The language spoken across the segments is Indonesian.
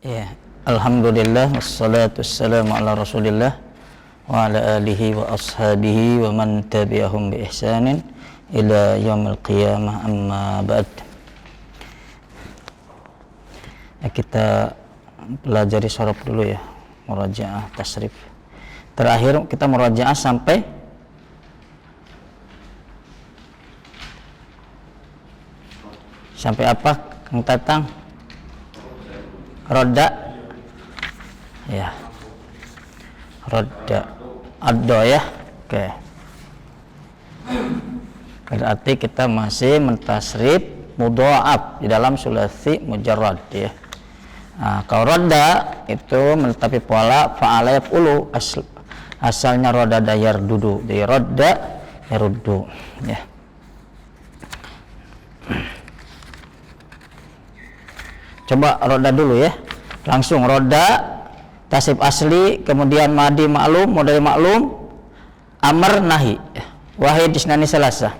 Ya, alhamdulillah wassalatu wassalamu ala Rasulillah wa ala alihi wa ashabihi wa man tabi'ahum bi ihsanin ila yaumil qiyamah, amma ba'd. Kita pelajari sorof dulu ya, murajaah tasrif. Terakhir kita murajaah sampai apa, Kang Tatang? Roda ya, roda addo ya. Oke, berarti kita masih mentasrif mudha'af di dalam sulasi mujarrad ya. Nah, kalau roda itu menetapi pola fa'ala yaf'ulu, asalnya roda dayar dudu, jadi roda yaruddu ya. Coba roda dulu ya, langsung roda tasrif asli, kemudian madi maklum, mudhari maklum, amr nahi, wahid isnani salasa.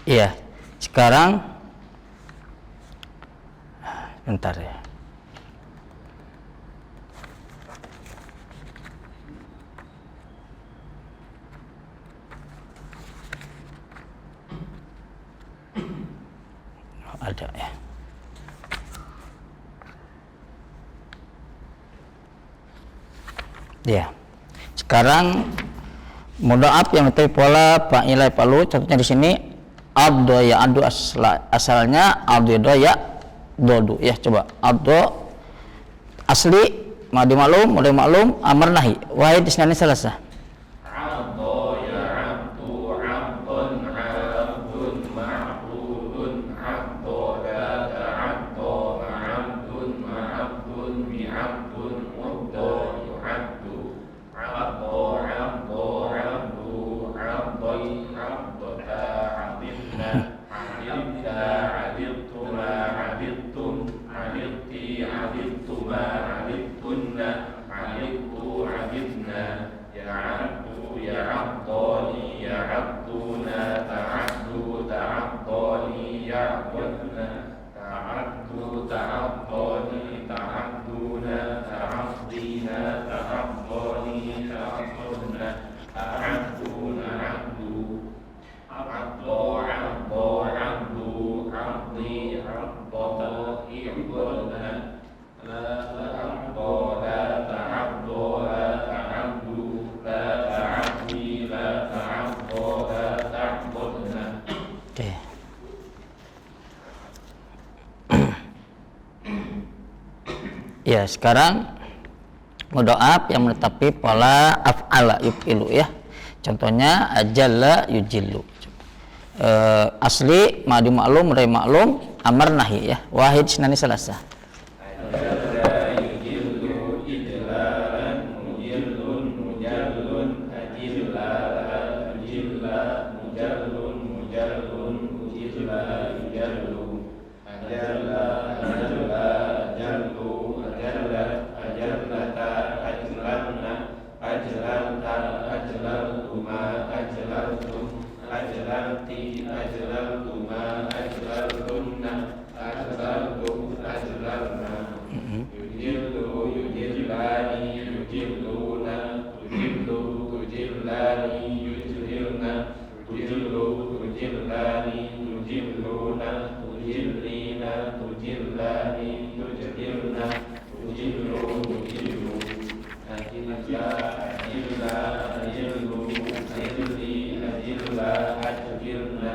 Iya, sekarang bentar ya. Ada ya. Ya. Sekarang mudha'af yang itu pola fa'ila palu, contohnya di sini addo ya adu, asalnya addo ya dodu ya. Coba addo asli madi maklum, mudhari maklum, amr nahi, wahid isnani salasa. Ya, sekarang mudha'af yang menetapi pola af'ala yuf'ilu ya. Contohnya ajalla yujillu. Asli madi maklum, mudhari maklum, amr nahi ya. Wahid isnani salasa. Yudillu, yudillani, yudilluna, tudillu, tudillani, yudillna, tudillu, tudillani, tudilluna, tudillina, tudillani, tudillna, tudillu, tudillu, ajilla, ajilla, ajillu, ajilli, ajilla, ajillna,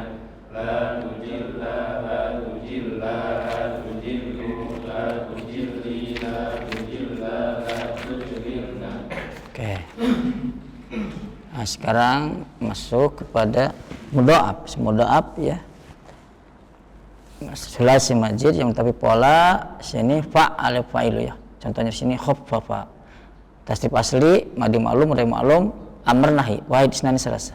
la tujilla, la tujilla, la tujillu, la tujilli, la tujilla, la tujillna. Oke. Nah, sekarang masuk kepada mudha'af. Mudha'af ya. Sulasi majid yang tapi pola sini fa'al fa'ilu ya. Contohnya sini khaffafa. Tasrif asli madi ma'lum, mudhari ma'lum, amr nahi. Wahid isnani salasa.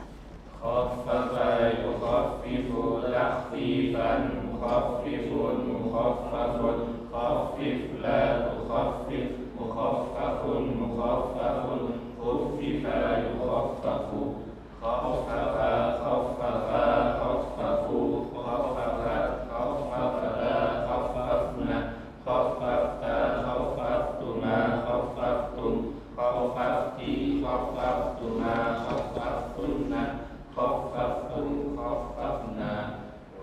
Khaffafa yukhaffifu takhfifan, mukhaffifun mukhaffafun, khaffif la tukhaffif, mukhaffafun mukhaffafun, khuffifa yukhaffafu, khaffafa khaffafa khaffafu, khaffafat khaffafata khaffafna, khaffafta khaffaftuma khaffaftum, khaffafti khaffaftuma khaffaftunna, khaffaftum khaffafna,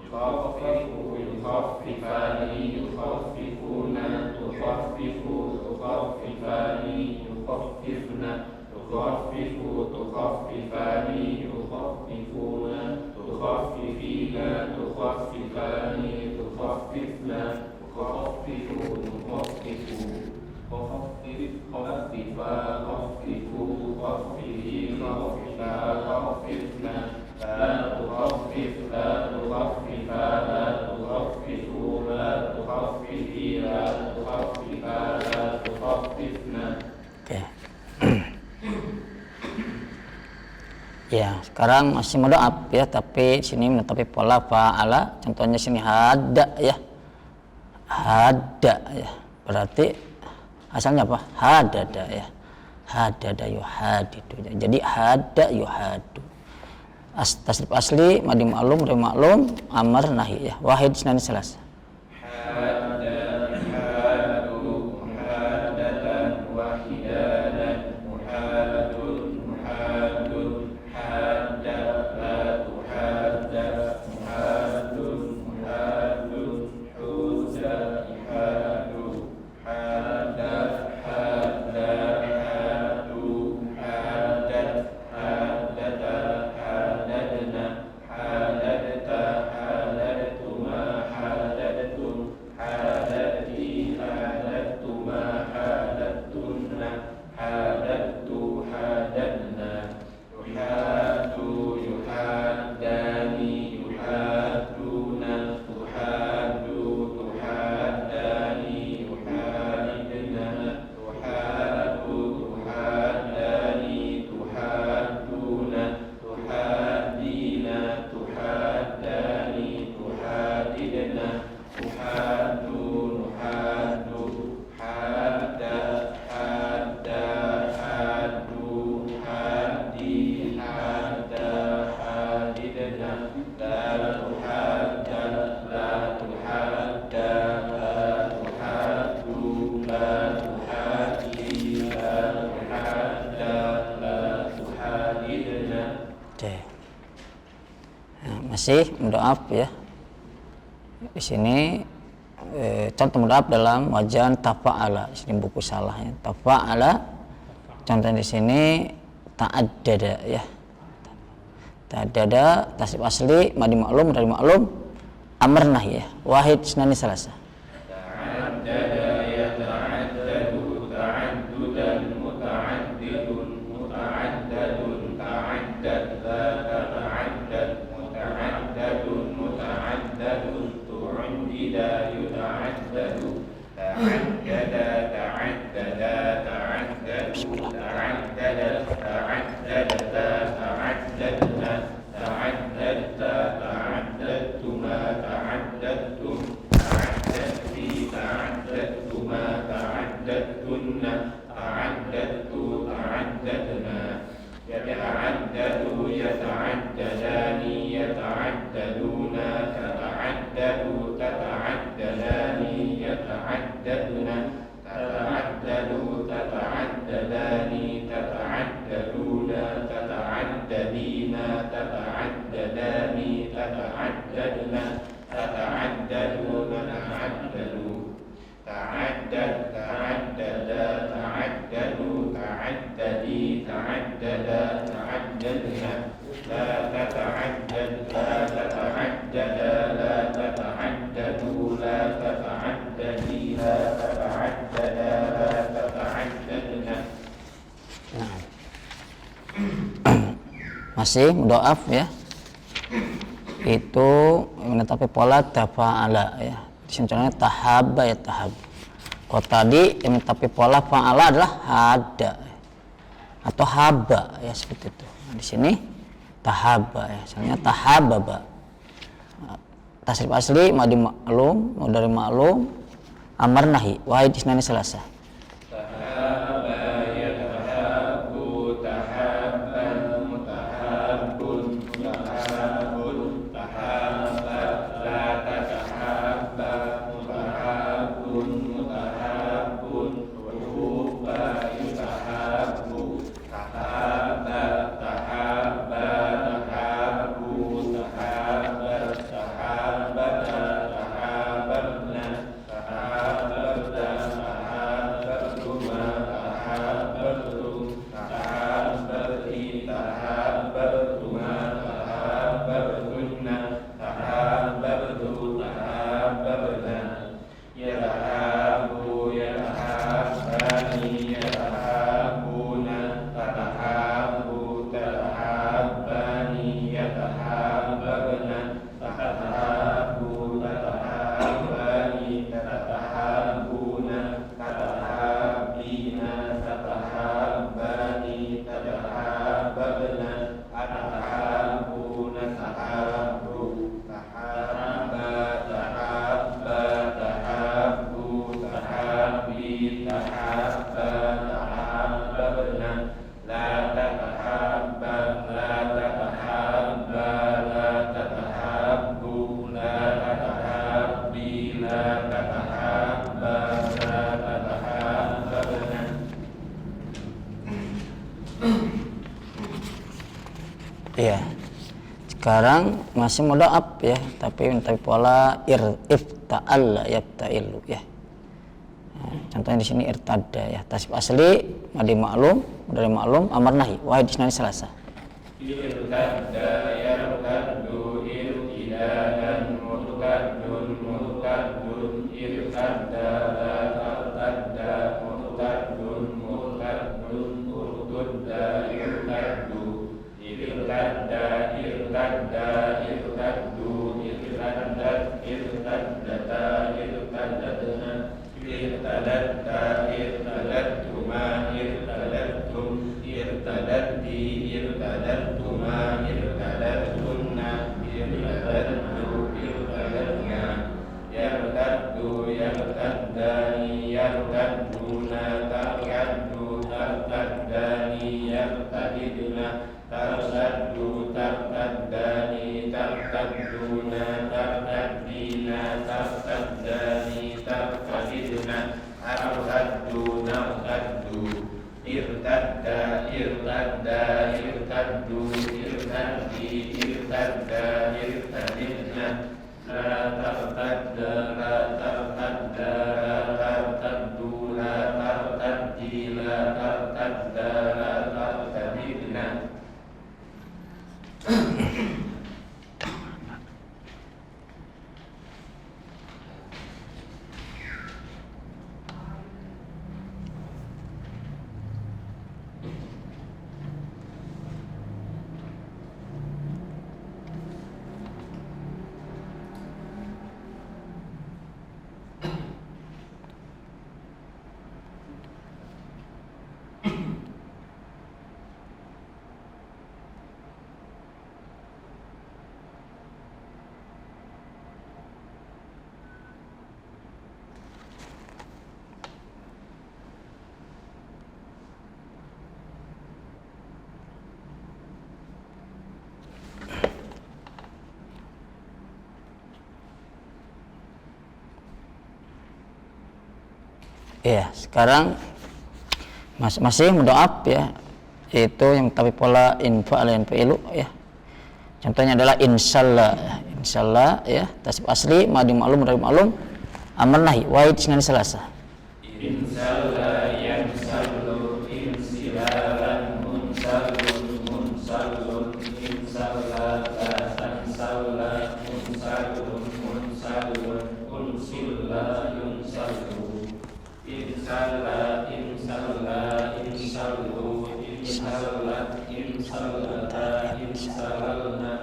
yukhaffifu yukhaffifani yukhaffifuna, tukhaffifu tukhaffifani yukhaffifna, tukhaffifu tukhaffifani yukhaffifuna, tukhaffifina tukhaffifani tukhaffifna, tukhaffifu tukhaffifu, khaffif khaffifa khaffifu khaffifi khaffifa khaffifna, la tukhaffif la tukhaffifa la tukhaffifu la tukhaffifi la tukhaffifa la tukhaffifna. Oke. Ya, sekarang masih mudha'af ya, tapi sini menetapi pola fa'ala. Contohnya sini hada ya. Hada ya. Berarti asalnya apa? Hadada ya. Hadada yuhadidu. Jadi hada yuhadu. Tasrif asli madi ma'lum, mudhari ma'lum, amr nahi ya. Wahid isnani salasa. Masih mudha'af ya. Di sini contoh mudha'af dalam wajan tafa'ala. Di sini buku salahnya. Tafa'ala. Contoh di sini ta'addada ya. Ta'addada tasrif asli madi ma'lum, mudhari ma'lum, amr nahi ya. Wahid isnani salasa. Ta'addada yata'addadu ta'addudan muta'addidun muta'addadun ta'addad la tata'addad muta'addadun muta'addadun tu'addida yuta'addadu ta'addada ta'addada ta'addadu ta'addada ta'addadata ta'addadna ta'addadta ta'addadtuma ta'addadtum ta'addadti ta'addadtuma ta'addadtunna ta'addadtu ta'addadna yata'addadu yata'addadani yata'addaduna tata'addadu tata'addadani yata'addadna تتعدد تتعددان تتعددون تتعددين تتعددان تتعددن تتعددون تعددوا تعدد تعدد تعددوا تعددي تعددا تعددنا لا تتعدد لا تتعدد لا تتعددوا لا تتعددي لا تتعددا لا تتعددنا. Masih mudha'af ya. Itu menetapi pola tafa'ala ya. Di sini contohnya tahabba ya tahab. Kalau tadi yang menetapi pola fa'ala adalah hada atau haba ya seperti itu. Nah, di sini tahabba ya. Misalnya tahababa. Tasrif asli madi ma'lum, mudhari ma'lum, amar nahi, wahid isnani salasa. Iya. Sekarang masih mudha'af ya, tapi pola ifta'alla yafta'illu ya. Nah, contohnya di sini irtadda ya. Tasrif asli madi ma'lum, mudhari ma'lum, amar nahi, wahid isnani salasa. Irtadda yartaddu irtidadan murtaddun murtaddun irtadda la tartadda murtaddun murtaddun urtudda irtaddu irtadda irtadda irtaddu irtaddat irtaddata irtaddatna irtadatta irtadattuma irtadattum irtadatti irtadattuma irtadattunna irtadattu irtadatna yartaddu yartaddani yartadduna tartaddu tartaddani yartadidna tartaddu tartaddani tartadduna tartaddina tartaddani tartadidna artaddu nartaddu irtadda irtadda irtaddu irtaddi irtadda irtadidna la tartadda la tartadda la tartaddu la tartaddi la tartadda la tartadidna. Iya, sekarang masih mudha'af ya, itu yang tapi pola infa'al dan fi'lu ya. Contohnya adalah insyaallah ya, tasbih asli madi ma'lum mudhari ma'lum amr nahi wahid isnan salasa. Insalla yansallu insilalan munsallun insalla tansalla munsallun unsilla yunsallu insalla insallu insallat insallalna insallaltuma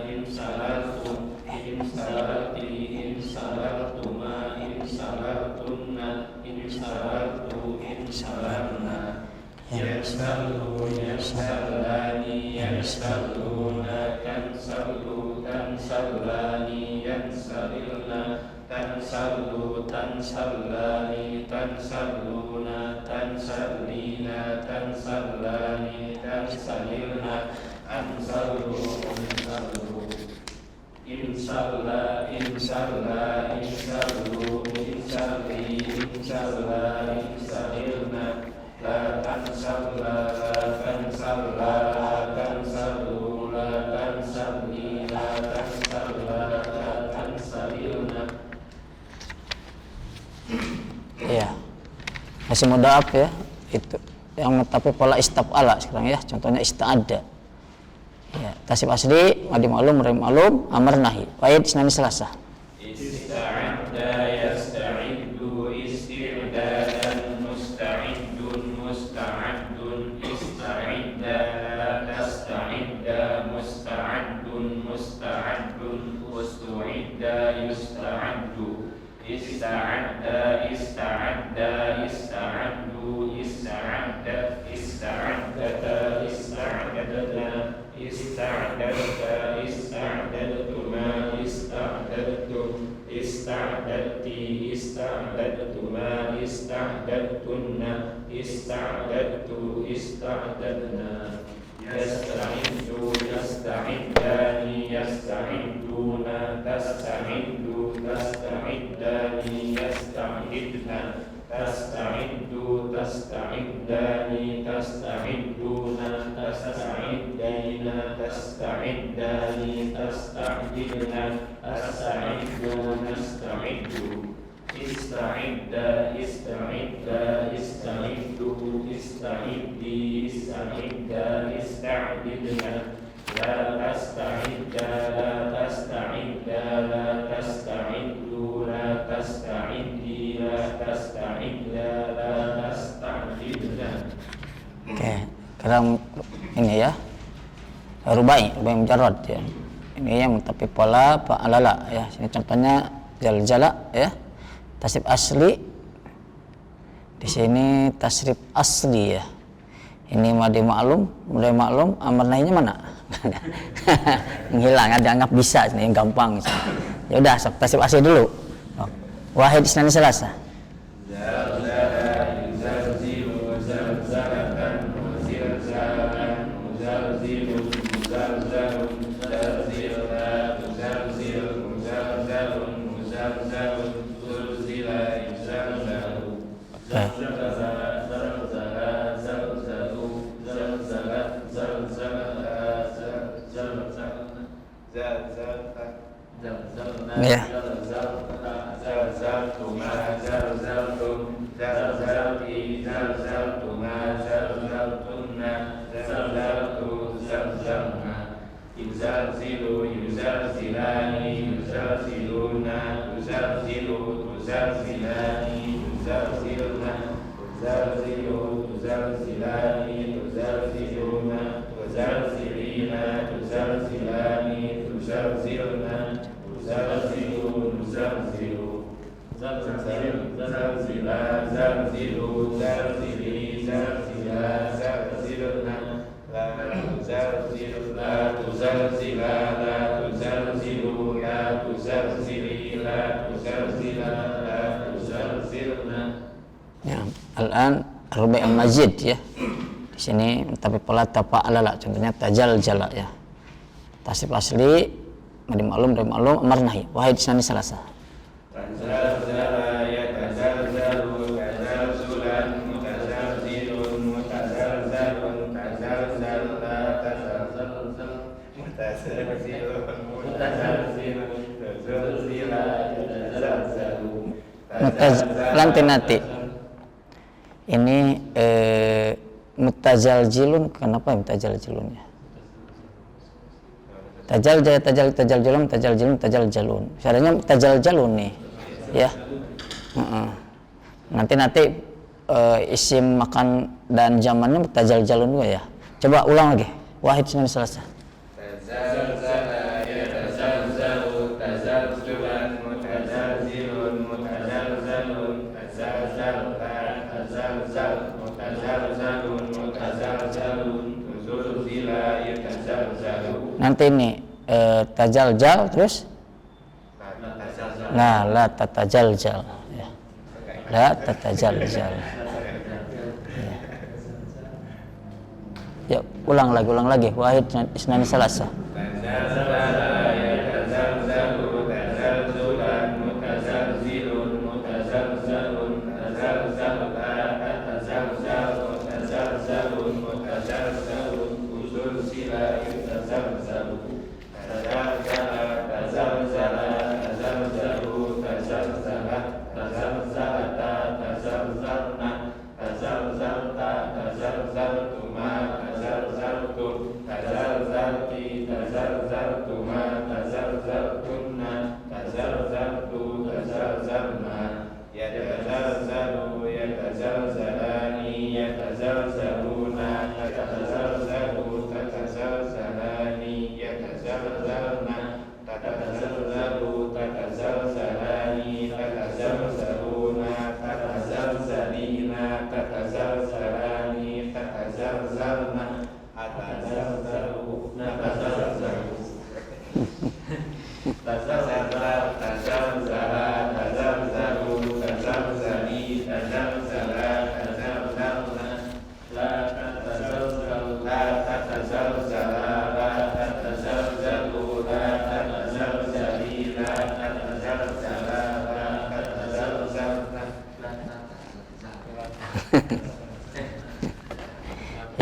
insallaltum insallati insallartuma insallartunna insallartu insallarna yansallu yansallani yansalluna tansallu tansallani yansalilna tansallu tansallani tansalluna tansallina tansallani tansalilna ansallu ansallu insalla insallu insalli insalla insalilna la tansalla la tansalla la tansallu la tansalli la tansalla la tansalilna. Iya. Masih mudha'af ya. Itu yang tapi pola istaf'ala sekarang ya. Contohnya ista'adda. Ya, tasbih asli madi ma'lum mudhari ma'lum amr nahi wahid isnan salasa. Ista'adda yasta'iddu isti'dadan musta'iddun musta'addun ista'idda tasta'idda musta'addun musta'addun ustu'idda yusta'addu ista'adda ista'adda ista'addu ista'addat ista'addata ista'addadna ista'adadta ista'adadtuma ista'adadtum ista'adadti ista'adadtuma ista'adadtunna ista'adadtu ista'adadna yasta'iddu yasta'iddani yasta'idduna tasta'iddu tasta'iddani yasta'idna tasta'iddu tasta'iddani tasta'idduna tasta'iddina tasta'iddani tasta'idna asta'iddu nasta'iddu ista'idda ista'idda ista'iddu ista'iddi ista'idda ista'idna la tasta'idda la tasta'idda la tasta'iddu la tasta'iddi la tasta'idda la tasta'idna. Oke, sekarang ini ya. Rubai mujarrad ya. Ini yang tapi pola fa'alala ya. Sini contohnya jaljala ya. Tasrif asli. Di sini tasrif asli ya. Ini madi ma'lum, mudhari ma'lum, amr nahinya mana? Menghilang, dianggap bisa ini yang gampang. Ya udah, tasrif asli dulu. Wahid isnan salasa. Ya. Yuzalzilu yuzalzilani yuzalziluna yuzalzilu tuzalzilani yuzalzilna tuzalzilu tuzalzilani tuzalziluna tuzalzilina tuzalzilani tuzalzilna tuzalzilu tuzalzilu zalzila zalzilu zalzili zalzila zalzilna la tuzalzilu la tuzalzila la tuzalzilu la tuzalzili la tuzalzila la tuzalzilna. Ya, al-an rubai al-mazid ya. Di sini tapi pola tafa'alala, contohnya tajaljala ya. Tasrif asli madi ma'lum dari ma'lum amar nahi wahid isnan salasa. Lantinati. Ini mutazaljilun. Kenapa mutazaljilunnya? Tajaljilun, tajaljalun. Caranya tajaljalun nih, ya. Nanti isim makan dan zamannya mutajaljalun juga ya. Coba ulang lagi. Wahid Senin Selasa. Nanti ini tajaljal terus la tatajaljal ya. La tatajaljal ya. Ulang lagi Wahid Isnan Selasa.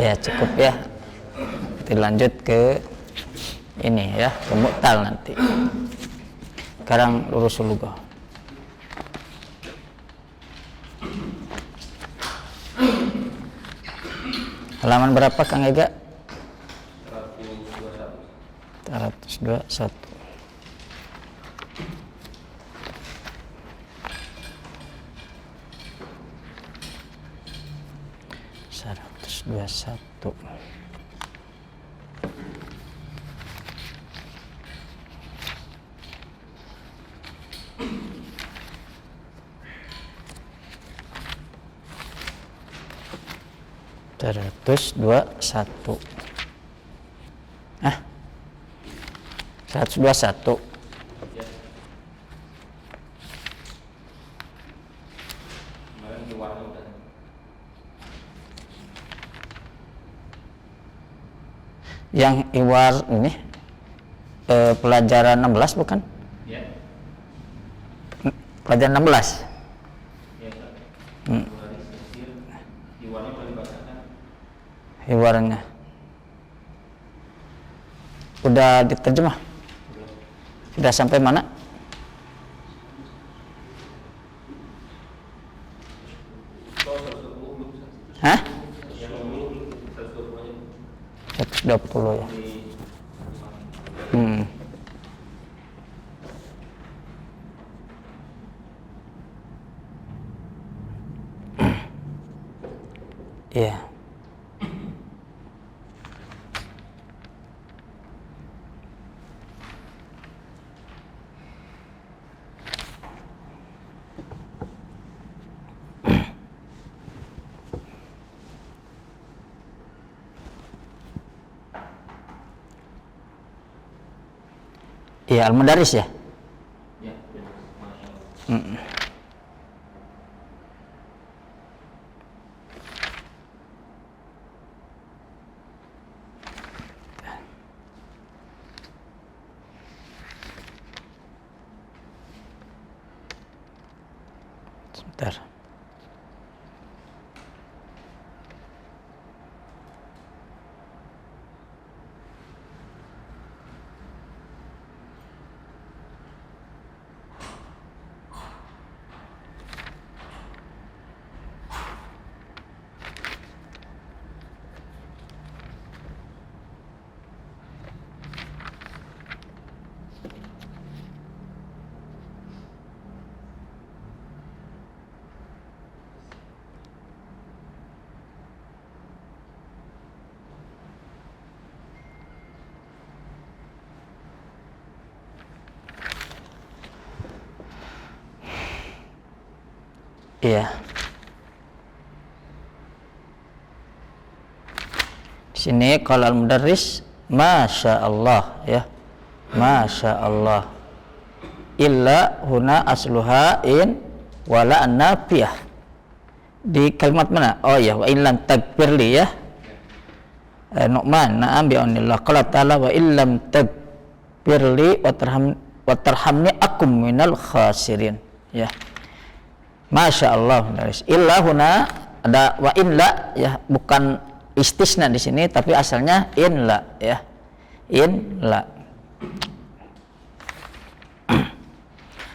Ya cukup ya. Dilanjut ke ini ya, ke mu'tal nanti. Sekarang lurus lugah. Halaman berapa Kang Ega? 121. 121. Terus 21. 121. Yang iwar ini pelajaran 16 bukan? Ya. Pelajaran 16. Ya, Iwarnya udah diterjemah? Sudah sampai mana? Hah? 120 ya. Iya. Iya, Al-Madaris ya? Ya, sebentar. Iya. Di sini kalau al-mudarris masya Allah ya. Masya Allah. Illa huna asluha in wala an-nafiyah. Di kalimat mana? Oh ya, wa illam takbirli ya. Nu'man na'am bi'aunillah. Qala ta'ala wa illam takbirli wa tarhamni akum minal khasirin ya. Masya Allah. Illa huna ada wa illa ya, bukan istisna di sini tapi asalnya inla ya. Inla.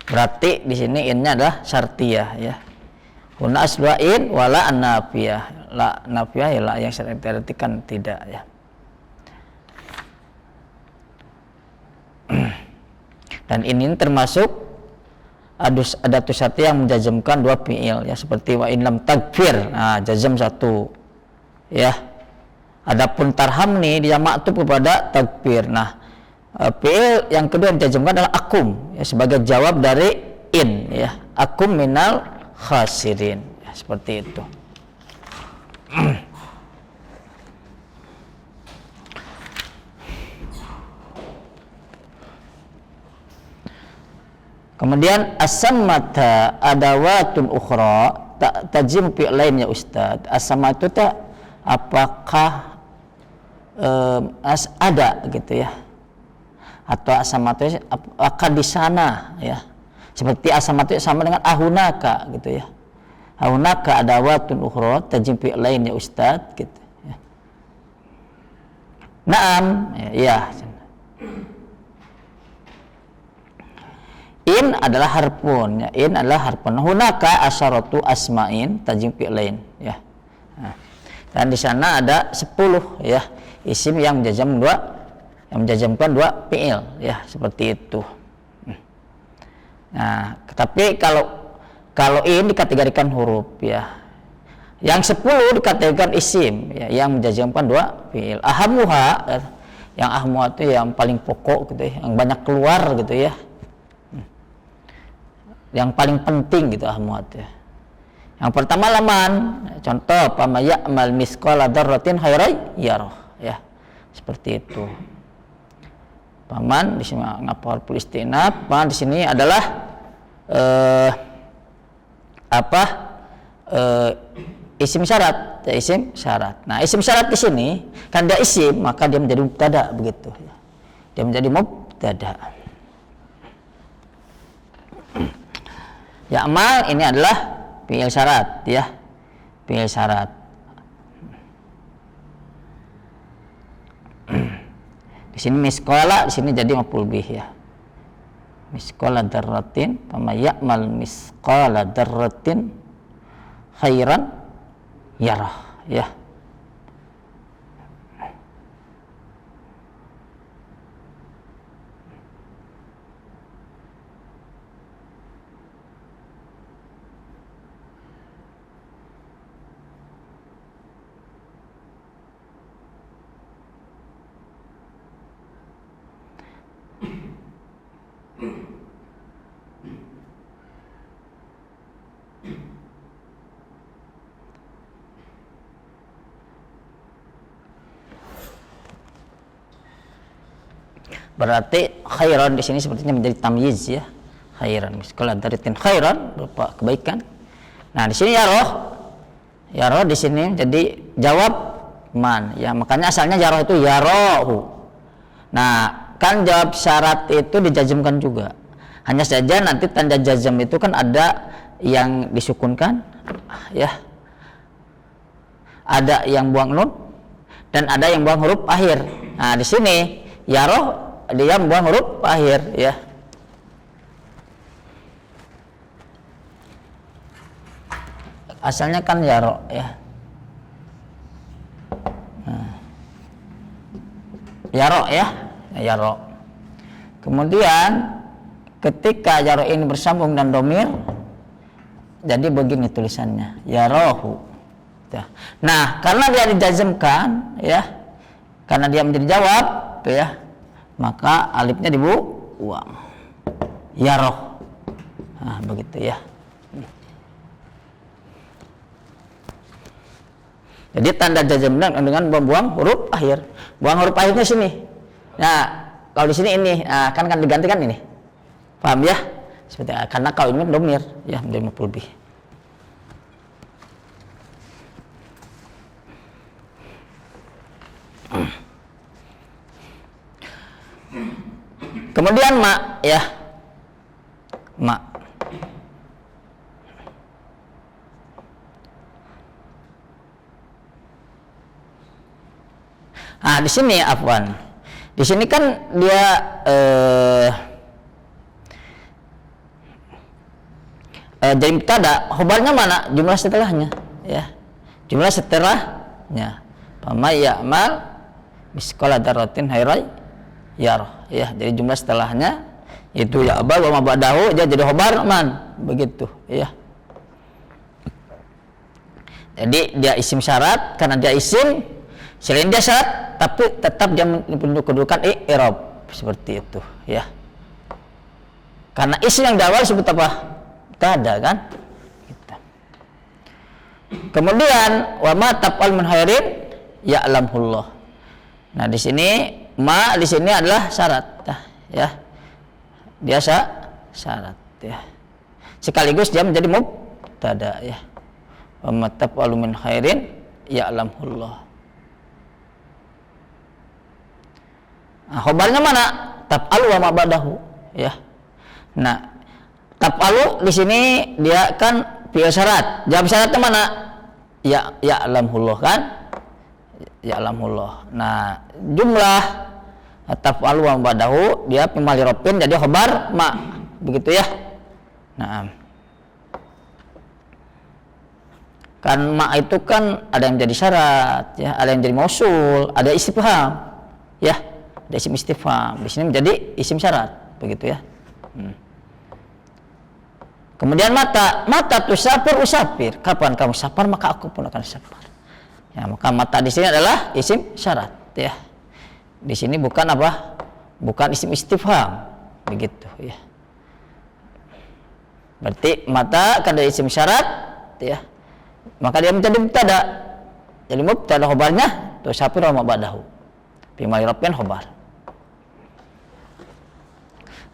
Berarti di sini innya adalah syartiyah ya. Huna asluha in wala an-nafiyah. La nafiyah ya la yang saya artikan tidak ya. Dan ini termasuk adatu syarti yang menjazmkan dua fi'il ya, seperti wa in lam takfir. Nah, jazm satu. Ya. Adapun tarhamni dia maktub kepada takbir. Nah, fi'il yang kedua yang dijazmkan adalah akum ya, sebagai jawab dari in ya. Akum minal khasirin ya, seperti itu. Kemudian as-sammata adawatun ukhra tajim fi lain ya Ustaz. As-sammatu ta apakah ada gitu ya, atau as-sammatu apakah di sana ya, seperti as-sammatu sama dengan ahunaka gitu ya. Ahunaka adawatun ukhra tajim fi lain ya Ustaz gitu ya. Naam ya. In adalah harfun ya. In adalah harfun. Hunaka asyaratu asma'in tajim fi'lain ya. Nah, dan di sana ada 10 ya isim yang menjazmkan dua fi'il ya, seperti itu. Nah, tapi kalau in dikategorikan huruf ya. Yang 10 dikategorikan isim ya, yang menjazmkan dua fi'il. Ahamuha ya, yang ahmuha itu yang paling pokok gitu ya, yang banyak keluar gitu ya. Yang paling penting gitu ahmuat ya. Yang pertama laman, contoh pama ya'mal misqala dzarratin khairan yarah ya. Seperti itu. Paman di sini ngapal pulistinab, paman di sini adalah isim syarat, ya, isim syarat. Nah, isim syarat di sini kan dia isim, maka dia menjadi mubtada begitu ya. Dia menjadi mubtada. Ya'mal ini adalah fi'il syarat ya. Fi'il syarat. Di sini misqala, di sini jadi maf'ul bih ya. Misqala dzarratin, fama ya'mal misqala dzarratin khairan yarah ya. Berarti khairan di sini sepertinya menjadi tamyiz ya. Khairan, misqala dzarratin khairan berupa kebaikan. Nah, di sini yarah. Yarah di sini jadi jawab man ya, makanya asalnya yarah itu yarahu. Nah, kan jawab syarat itu dijazmkan juga. Hanya saja nanti tanda jazm itu kan ada yang disukunkan ya. Ada yang buang nun dan ada yang buang huruf akhir. Nah, di sini yarah dia membuang huruf akhir ya. Asalnya kan yaro ya. Nah. Yaro ya, yaro. Kemudian ketika yaro ini bersambung dan domir, jadi begini tulisannya, yarohu. Nah, karena dia dijazmkan ya, karena dia menjadi jawab ya, maka alifnya dibuang. Yaroh. Nah, begitu ya. Jadi tanda jazm dengan membuang huruf akhir. Buang huruf akhirnya sini. Nah, kalau di sini ini, nah, kan digantikan ini. Paham ya? Seperti karena kau ini domir, ya menjadi maf'ul bih. Kemudian ma, ya, ma. Nah, di sini afwan. Di sini kan dia jadi mubtada, khobarnya mana? Jumlah setelahnya, ya. Jumlah setelahnya. Fama ya'mal misqala dzarratin khairan yarah. Ya, jadi jumlah setelahnya itu ya abal wa ma ba'dahu dia jadi khobar man, begitu, ya. Jadi dia isim syarat, karena dia isim selain dia syarat tapi tetap dia memiliki kedudukan i'rab seperti itu, ya. Karena isim yang di awal disebut apa? Mubtada kan? Gitu. Kemudian wa ma taf'al min khairin ya'lamullah. Nah, di sini ma di sini adalah syarat, ya. Biasa syarat, ya. Sekaligus dia menjadi mubtada, ya. Wa ma taf'al min khairin ya'lamullah. Nah, khobarnya mana? Taf'al wa ma ba'dahu, ya. Nah, taf'alu di sini dia kan fi'il syarat. Jawab syaratnya mana? Ya, ya'lamullah kan? Ya'lamullah. Nah, jumlah taf'alu wa ma ba'dahu dia pemali robin jadi khobar ma, begitu ya. Nah, kan ma itu kan ada yang jadi syarat, ya, ada yang jadi mausul, ada istifham, ya. Ada isim istifham, di sini menjadi isim syarat, begitu ya. Kemudian mata tusafir usafir. Kapan kamu safar maka aku pun akan safar. Ya, maka mata di sini adalah isim syarat, ya. Di sini bukan apa? Bukan isim istifham, begitu, ya. Berarti mata kan dari isim syarat, ya. Maka dia menjadi mubtada. Jadi mubtada khobarnya tusafir wa ma ba'dahu. Bimali rabbin khobar.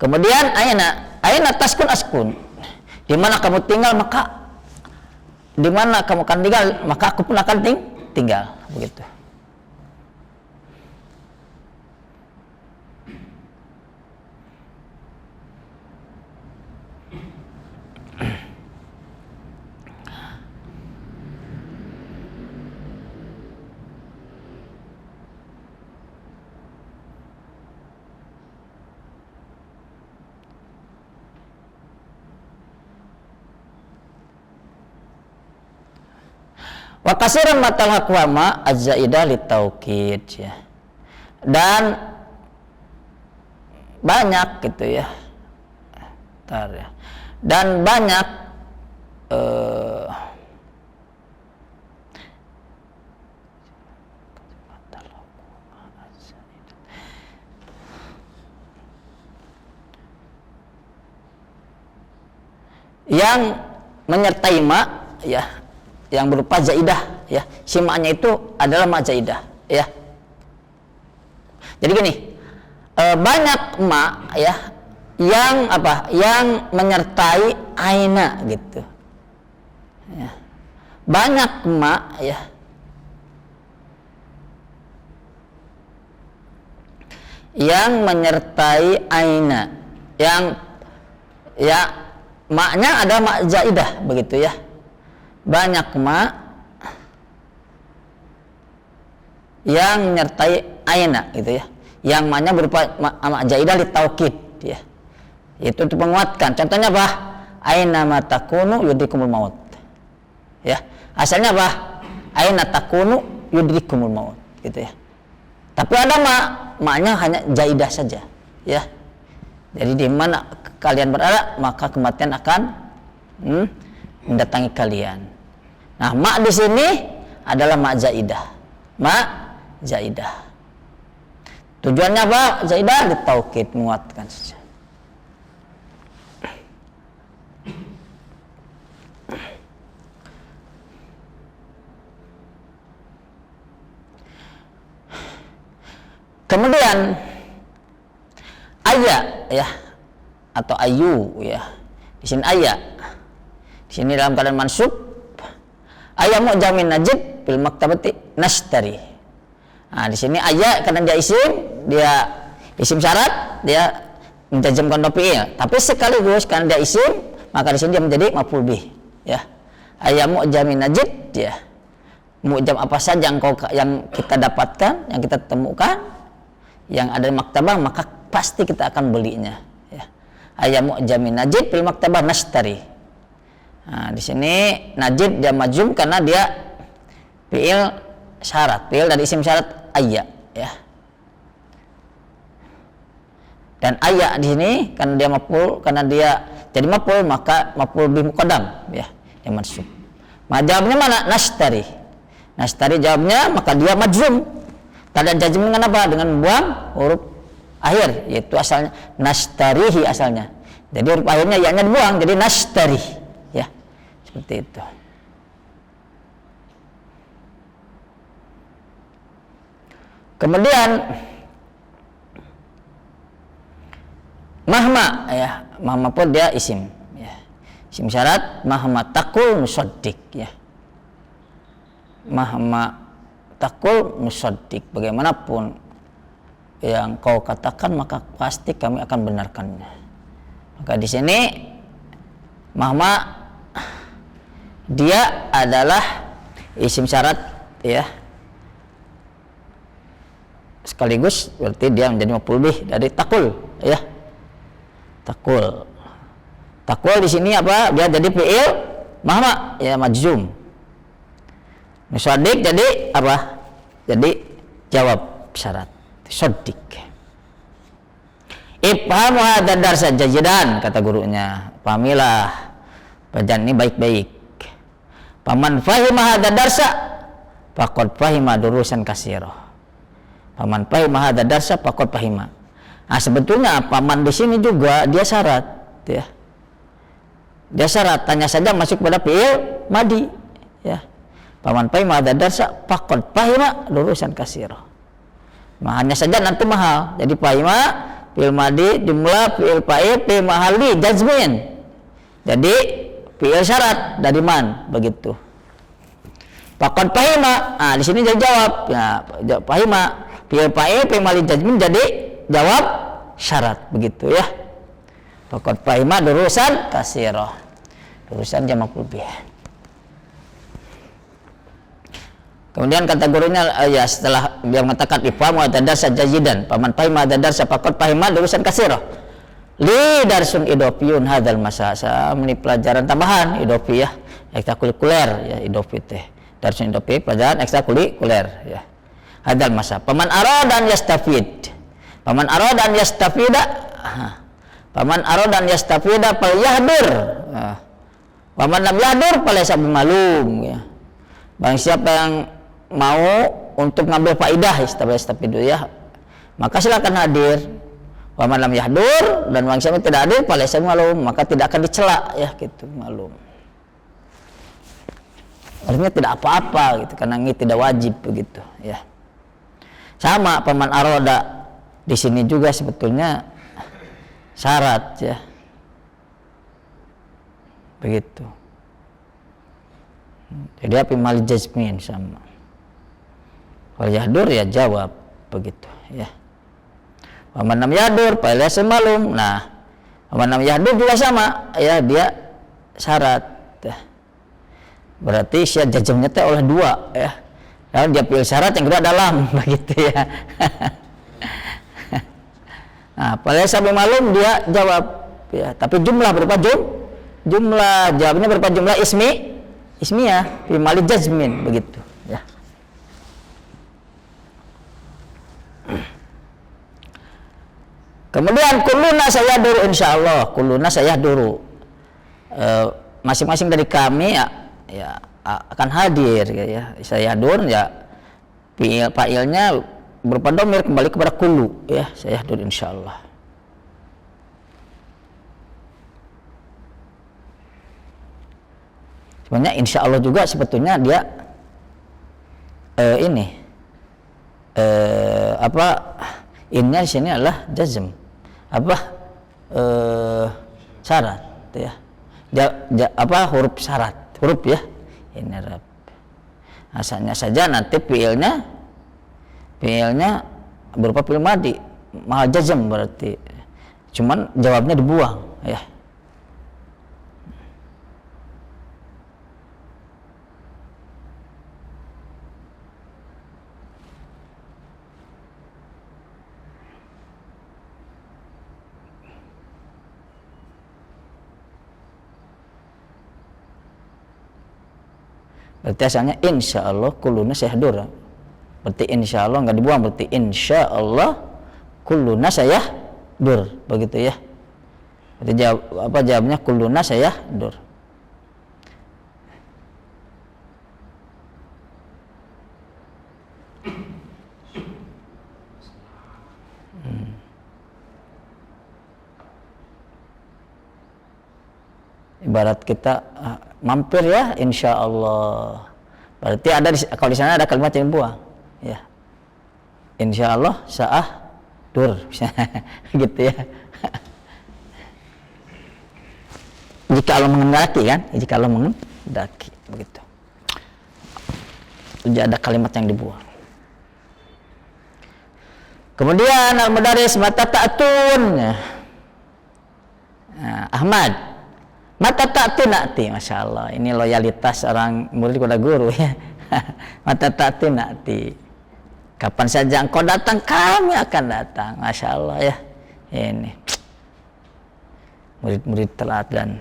Kemudian ayna taskun askun. Di mana kamu tinggal maka di mana kamu akan tinggal maka aku pun akan tinggal, begitu. Wa kasiran matal haqwama az-zaidah litaukid, ya. Dan banyak gitu ya. Bentar ya. Dan banyak yang menyertai ma, ya, yang berupa zaidah, ya. Simaknya itu adalah ma zaidah, ya. Jadi gini, banyak ma, ya, yang apa? Yang menyertai aina gitu. Ya. Banyak ma, ya. Yang menyertai aina, yang ya maknya ada ma zaidah, begitu ya. Banyak ma yang menyertai aina gitu ya, yang maknya berupa ma zaidah litaukid, ya. Itu untuk menguatkan. Contohnya apa? Aina ma takunu yudrikumul maut, ya. Asalnya apa? Aina takunu yudrikumul maut, gitu ya. Tapi ada maknya hanya zaidah saja, ya. Jadi di mana kalian berada maka kematian akan mendatangi kalian. Nah, ma di sini adalah ma zaidah. Ma zaidah. Tujuannya apa? Zaidah litaukid, menguatkan saja. Kemudian aya ya atau ayu ya. Di sini aya. Di sini dalam keadaan mansub. Aya mu'jamin najib fil maktabati nashtari. Nah, di sini aya karena dia isim syarat, dia menjazmkan fi'il. Tapi sekaligus karena dia isim, maka di sini dia menjadi maf'ul bih ya. Aya mu'jamin najib ya. Mu'jam apa saja yang kita dapatkan, yang kita temukan, yang ada di maktabah, maka pasti kita akan belinya ya. Aya mu'jamin najib fil maktabah nashtari. Nah, di sini najib dia majzum karena dia fi'il syarat, fi'il dari isim syarat aya ya. Dan aya di sini karena dia maf'ul, karena dia jadi maf'ul, maka maf'ul bih muqaddam ya, yang mansub. Jawabnya mana? Nashtari. Nashtari jawabnya, maka dia majzum. Tanda jazm dengan apa? Dengan membuang huruf akhir, yaitu asalnya nashtarihi asalnya. Jadi huruf akhirnya ya-nya dibuang, jadi nashtari ya. Seperti itu. Kemudian mahma ya, mahma pun dia isim ya. Isim syarat mahma takul musaddiq ya. Mahma takul musaddiq, bagaimanapun yang kau katakan maka pasti kami akan benarkannya. Maka di sini mahma dia adalah isim syarat ya. Sekaligus berarti dia menjadi maf'ul bih dari takul ya. Takul. Takul di sini apa? Dia jadi fi'il mahma ya, majzum. Musaddiq jadi apa? Jadi jawab syarat. Musaddiq. Ifham hadzal darsa jayidan, kata gurunya. Pahamilah pelajaran ini baik-baik. Paman fahima hadzal darsa faqad fahima durusan katsira. Paman fahima hadzal darsa faqad fahima. Nah, sebetulnya paman di sini juga dia syarat ya. Dia syarat, tanya saja masuk pada fi'il madi ya. Paman fahima hadzal darsa faqad fahima durusan katsira. Nah, hanya saja nanti mahal. Jadi fahima fi'il madi jumlah fi'il fa'il fi mahalli jazmin. Jadi fi'il syarat dari man begitu. Faqad fahima. Nah, di sini jadi jawab. Ya, fahima fi'il fa'il fi mahalli jazmin jadi jawab syarat begitu ya. Faqad fahima durusan katsira. Durusan jamak maf'ul. Kemudian kata gurunya ya, setelah dia mengatakan ifham wa tadarsa jayidan, paman fahima tadarsa faqad fahima durusan katsira. Li darsun idofiyun hadzal masa. Ini pelajaran tambahan idofi ya, ekstrakurikuler ya, idofi teh. Darsun idofi pelajaran ekstrakurikuler ya. Hadzal masa. Paman aradan yastafid. Paman aradan yastafida. Paman aradan yastafida fal yahdur. Paman lam yahdur falaysa bimalum ya. Bang siapa yang mau untuk ngambil faidah istafidu ya, maka silakan hadir. Wa man lam yahdur, dan bang siapa tidak hadir falaysa bimalum, maka tidak akan dicela ya gitu, malum. Artinya tidak apa-apa gitu, karena ini tidak wajib begitu ya. Sama paman aroda di sini juga sebetulnya syarat ya. Begitu. Jadi apa mal jazmin sama. Kalau yahdur ya jawab begitu ya. Wa man lam yahdur falaysa malum. Nah, wa man lam yahdur juga sama ya, dia syarat ya. Berarti syarat jazmnya teh oleh dua ya. Lalu dia pilih syarat yang kedua dalam begitu ya. Nah, falaysa malum dia jawab ya, tapi jumlah berupa jumlah jawabnya berupa jumlah ismiyah fi mali jazmin begitu ya. Kemudian kulluna saya duru, insyaallah kulluna saya duru, masing-masing dari kami ya akan hadir ya. Saya dur ya fa'ilnya berupa dhamir kembali kepada kullu ya, saya dur insyaallah. Sebenarnya insya Allah juga sebetulnya dia Innya di sini adalah jazm. Apa? Syarat ya. Huruf syarat. Huruf ya. Ini Rabb. Asalnya saja nanti fiilnya berupa fiil madi. Mahal jazm berarti. Cuman jawabnya dibuang ya. Berarti asalnya insya Allah kuluna sayahdur. Berarti insya Allah nggak dibuang, berarti insya Allah kuluna sayahdur, begitu ya. Berarti jawabnya kuluna sayahdur. Ibarat kita mampir ya, insya Allah. Berarti ada kalau di sana ada kalimat yang buang, ya. Insya Allah dur, gitu ya. Jika Allah mengendaki kan, jika Allah mengendaki, begitu. Jadi ada kalimat yang dibuang. Kemudian al-mudaris mata ta'tun. Nah, Ahmad. Mata ta'tun na'ti, Masya Allah. Ini loyalitas orang murid kepada guru ya. Mata ta'tun na'ti. Kapan saja engkau datang, kami akan datang. Masya Allah ya. Ini murid-murid teladan.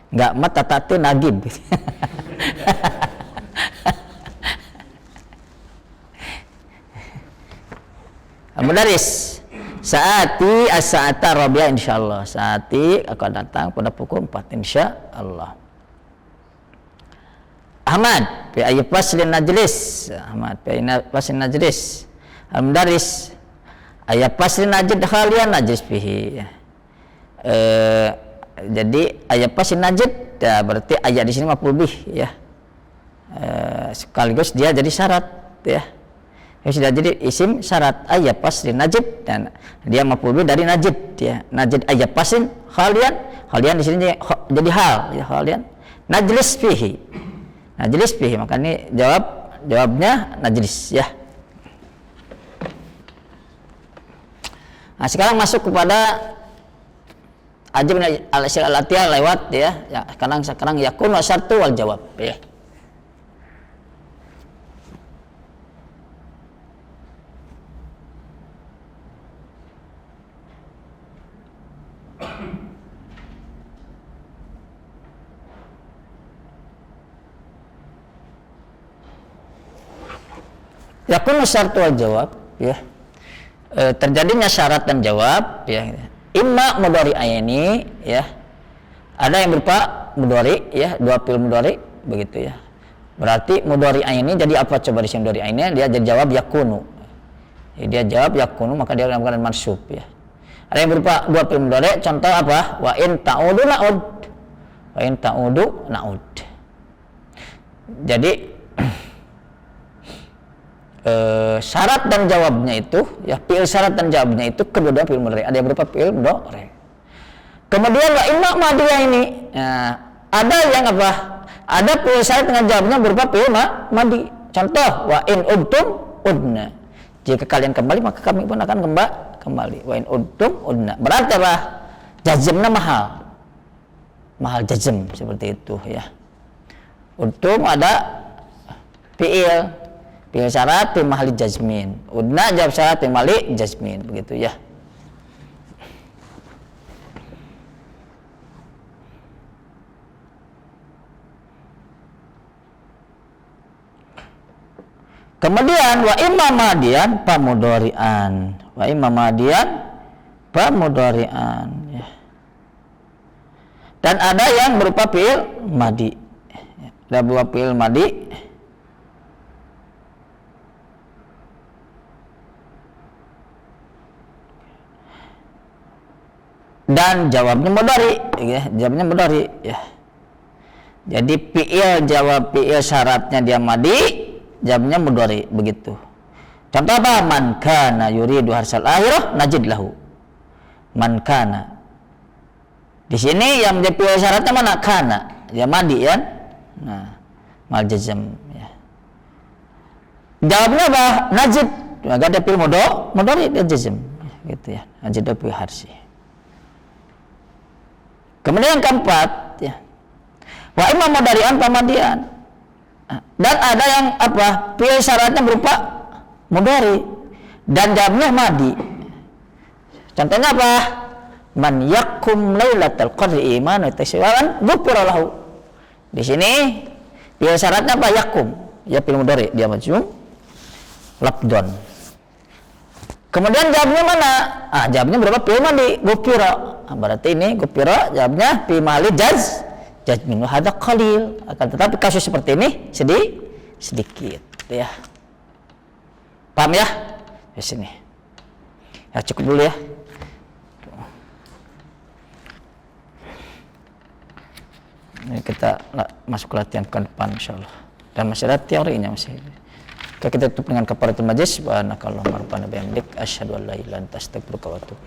Enggak, mata ta'tun nagib. Mudaris. Saati as-sa'ata rabi'ah insyaallah. Saati akan datang pada pukul 4 insyaallah. Ahmad fi ayyi faslin najlis. Ahmad fi ayyi faslin najlis. Al-mudaris ayyi faslin najid khalian najlis fihi. Jadi ayyi faslin najid ya, berarti ayat di sini maf'ul bih ya. Sekaligus dia jadi syarat ya. Sudah jadi isim syarat ayat paslin najid, dan dia maf'ul bih dari najid ya. Najid ayat paslin khalian di sini jadi hal ya, khalian najlis fihi. Najlis fihi, maka ini jawabnya najlis ya. Nah, sekarang masuk kepada ajib al-atiyah lewat ya. Sekarang yakun wa syartu wal jawab ya. Yakun syartu wal jawab ya. Terjadinya syarat dan jawab ya. Imma mudhari'aini ya. Ada yang berupa mudhari ya, dua fi'il mudhari begitu ya. Berarti mudhari'aini jadi apa coba di sini mudhari'aini? Dia jadi jawab yakunu. Ya, dia jawab yakunu, maka dia dalam keadaan mansub ya. Ada yang berupa dua fi'il mudhari, contoh apa? Wa in ta'udu na'ud. Wa in ta'udu na'ud. Jadi syarat dan jawabnya itu ya, fi'il syarat dan jawabnya itu kedua-dua fi'il mudhari. Ada yang berupa fi'il mudhari. Kemudian wa imma madiyah ini ada yang apa? Ada fi'il syarat dengan jawabnya berupa fi'il madi. Contoh wa in udtum udna. Jika kalian kembali maka kami pun akan kembali. Wa in udtum udna. Berarti apa? Jazmnya mahal jazm seperti itu ya. Udtum ada fi'il syarat fi mahali jazmin. Udna jawab syarat fi mahali jazmin, begitu ya. Kemudian wa imma madian pamudhari'an. Wa imma madian pamudhari'an ya. Dan ada yang berupa fi'il madi. Ada berupa fi'il madi. Dan jawabnya mudhari ya, jawabnya mudhari ya. Jadi fi'il syaratnya dia madi, jawabnya mudhari begitu. Contoh apa? Man kana yuridu harsal akhirah najid lahu. Man kana. Di sini yang menjadi fi'il syaratnya mana? Kana. Ya madi ya. Nah, mal jazam ya. Jawabnya apa? Najid. Maka ada fi'il mudhari dan jazam gitu ya. Najid fi harsi. Kemudian yang keempat ya. Wa imam mudhari'an pamadian. Dan ada yang apa? Fi'il syaratnya berupa mudhari dan jawabnya madi. Contohnya apa? Man yakum lailatul qadri imanan tasyawan ghufira lahu. Di sini fi'il syaratnya apa? Yakum. Ya fi'il mudhari dia majzum labdon. Kemudian jawabnya mana? Jawabnya berapa? Fi'il madi ghufira. Berarti ini ghufira jawabnya fi mahali jazmin hada qalil. Akan tetapi kasus seperti ini sedikit ya. Paham ya? Di sini. Ya cukup dulu ya. Ini kita masuk latihan pekan depan insyaallah. Dan masih ada teorinya masih. Kita tutup dengan kafaratul majlis. Subhanakallahumma rabbana bihamdik asyhadu an la ilaha illa anta astaghfiruka wa atubu